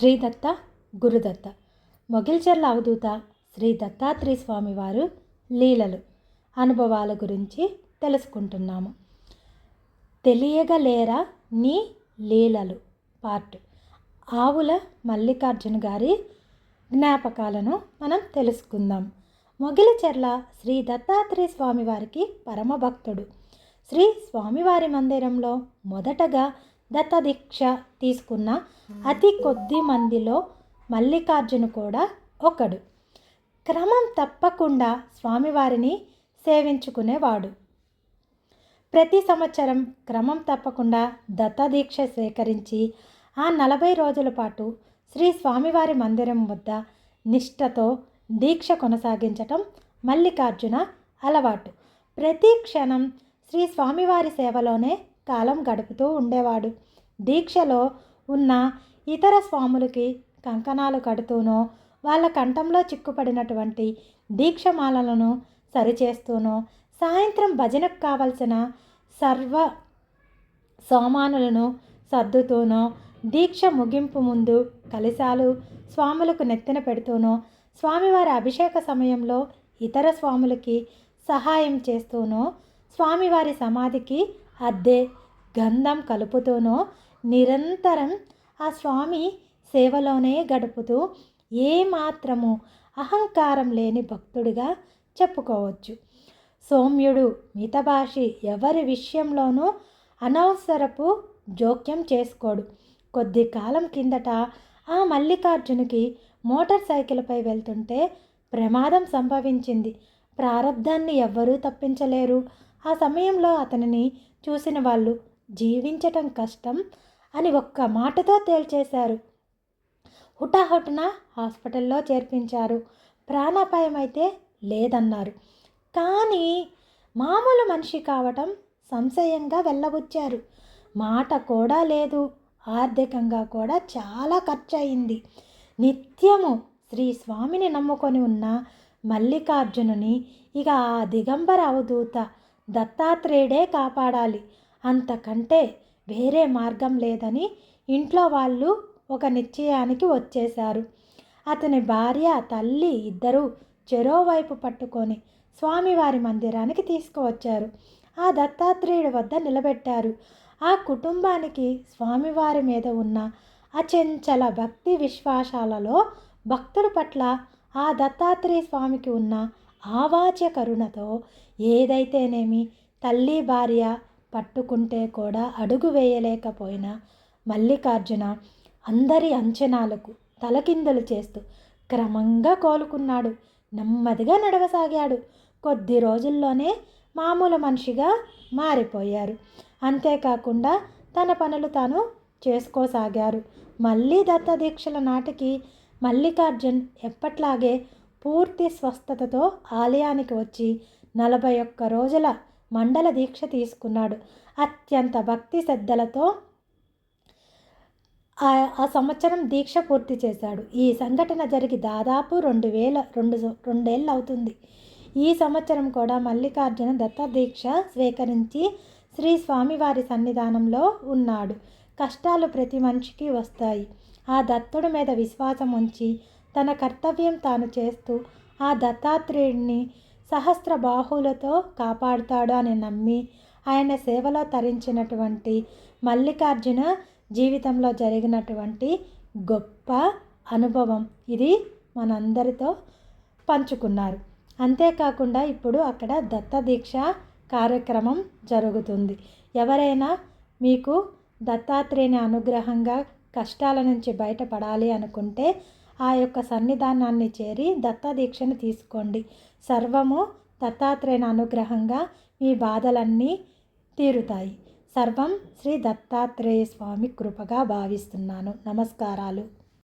శ్రీదత్త గురుదత్త మొగిల్చెర్ల అవధూత శ్రీ దత్తాత్రేయ స్వామివారు లీలలు అనుభవాల గురించి తెలుసుకుంటున్నాము. తెలియగలేరా నీ లీలలు పార్ట్. ఆవుల మల్లికార్జున గారి జ్ఞాపకాలను మనం తెలుసుకుందాం. మొగిలిచెర్ల శ్రీ దత్తాత్రేయ స్వామివారికి పరమభక్తుడు. శ్రీ స్వామివారి మందిరంలో మొదటగా దత్తదీక్ష తీసుకున్న అతి కొద్ది మందిలో మల్లికార్జును కూడా ఒకడు. క్రమం తప్పకుండా స్వామివారిని సేవించుకునేవాడు. ప్రతి సంవత్సరం క్రమం తప్పకుండా దత్తదీక్ష స్వీకరించి ఆ 40 రోజుల పాటు శ్రీ స్వామివారి మందిరం వద్ద నిష్ఠతో దీక్ష కొనసాగించటం మల్లికార్జున అలవాటు. ప్రతి క్షణం శ్రీ స్వామివారి సేవలోనే కాలం గడుపుతూ ఉండేవాడు. దీక్షలో ఉన్న ఇతర స్వాములకి కంకణాలు కడుతూనో, వాళ్ళ కంఠంలో చిక్కుపడినటువంటి దీక్షమాలలను సరిచేస్తూనో, సాయంత్రం భజనకు కావలసిన సర్వ సామానులను సర్దుతూనో, దీక్ష ముగింపు ముందు కలశాలు స్వాములకు నెత్తిన పెడుతూనో, స్వామివారి అభిషేక సమయంలో ఇతర స్వాములకి సహాయం చేస్తూనో, స్వామివారి సమాధికి అద్దె గంధం కలుపుతూనో నిరంతరం ఆ స్వామి సేవలోనే గడుపుతూ ఏమాత్రము అహంకారం లేని భక్తుడిగా చెప్పుకోవచ్చు. సౌమ్యుడు, మితభాషి, ఎవరి విషయంలోనూ అనవసరపు జోక్యం చేసుకోడు. కొద్ది కాలం కిందట ఆ మల్లికార్జునికి మోటార్ సైకిల్పై వెళ్తుంటే ప్రమాదం సంభవించింది. ప్రారబ్ధాన్ని ఎవ్వరూ తప్పించలేరు. ఆ సమయంలో అతనిని చూసిన వాళ్ళు జీవించటం కష్టం అని ఒక్క మాటతో తేల్చేశారు. హుటాహుటిన హాస్పిటల్లో చేర్పించారు. ప్రాణాపాయం అయితే లేదన్నారు. కానీ మామూలు మనిషి కావటం సంశయంగా వెళ్ళబుచ్చారు. మాట కూడా లేదు. ఆర్థికంగా కూడా చాలా ఖర్చు అయింది. నిత్యము శ్రీ స్వామిని నమ్ముకొని ఉన్న మల్లికార్జునుని ఇక ఆ దిగంబర అవధూత దత్తాత్రేయుడే కాపాడాలి, అంతకంటే వేరే మార్గం లేదని ఇంట్లో వాళ్ళు ఒక నిశ్చయానికి వచ్చేశారు. అతని భార్య, తల్లి ఇద్దరూ చెరోవైపు పట్టుకొని స్వామివారి మందిరానికి తీసుకువచ్చారు. ఆ దత్తాత్రేయుడి వద్ద నిలబెట్టారు. ఆ కుటుంబానికి స్వామివారి మీద ఉన్న అచంచల భక్తి విశ్వాసాలలో భక్తుల పట్ల ఆ దత్తాత్రేయ స్వామికి ఉన్న ఆవాచ్య కరుణతో ఏదైతేనేమి తల్లి భార్య పట్టుకుంటే కూడా అడుగు వేయలేకపోయిన మల్లికార్జున అందరి అంచనాలకు తలకిందులు చేస్తూ క్రమంగా కోలుకున్నాడు. నెమ్మదిగా నడవసాగాడు. కొద్ది రోజుల్లోనే మామూలు మనిషిగా మారిపోయారు. అంతేకాకుండా తన పనులు తాను చేసుకోసాగారు. మళ్ళీ దత్తదీక్షల నాటికి మల్లికార్జున్ ఎప్పట్లాగే పూర్తి స్వస్థతతో ఆలయానికి వచ్చి 41 రోజుల మండల దీక్ష తీసుకున్నాడు. అత్యంత భక్తి శ్రద్ధలతో ఆ సంవత్సరం దీక్ష పూర్తి చేశాడు. ఈ సంఘటన జరిగి దాదాపు 2 అవుతుంది. ఈ సంవత్సరం కూడా మల్లికార్జున దత్తదీక్ష స్వీకరించి శ్రీ స్వామివారి సన్నిధానంలో ఉన్నాడు. కష్టాలు ప్రతి మనిషికి వస్తాయి. ఆ దత్తుడి మీద విశ్వాసం ఉంచి తన కర్తవ్యం తాను చేస్తూ ఆ దత్తాత్రేయుడిని సహస్ర బాహువులతో కాపాడుతాడు అని నమ్మి ఆయన సేవలో తరించినటువంటి మల్లికార్జున జీవితంలో జరిగినటువంటి గొప్ప అనుభవం ఇది మనందరితో పంచుకున్నారు. అంతేకాకుండా ఇప్పుడు అక్కడ దత్తదీక్ష కార్యక్రమం జరుగుతుంది. ఎవరైనా మీకు దత్తాత్రేయుని అనుగ్రహంగా కష్టాల నుంచి బయటపడాలి అనుకుంటే ఆ యొక్క సన్నిధానాన్ని చేరి దత్తదీక్షను తీసుకోండి. సర్వము దత్తాత్రేయుని అనుగ్రహంగా మీ బాధలన్నీ తీరుతాయి. సర్వం శ్రీ దత్తాత్రేయ స్వామి కృపగా భావిస్తున్నాను. నమస్కారాలు.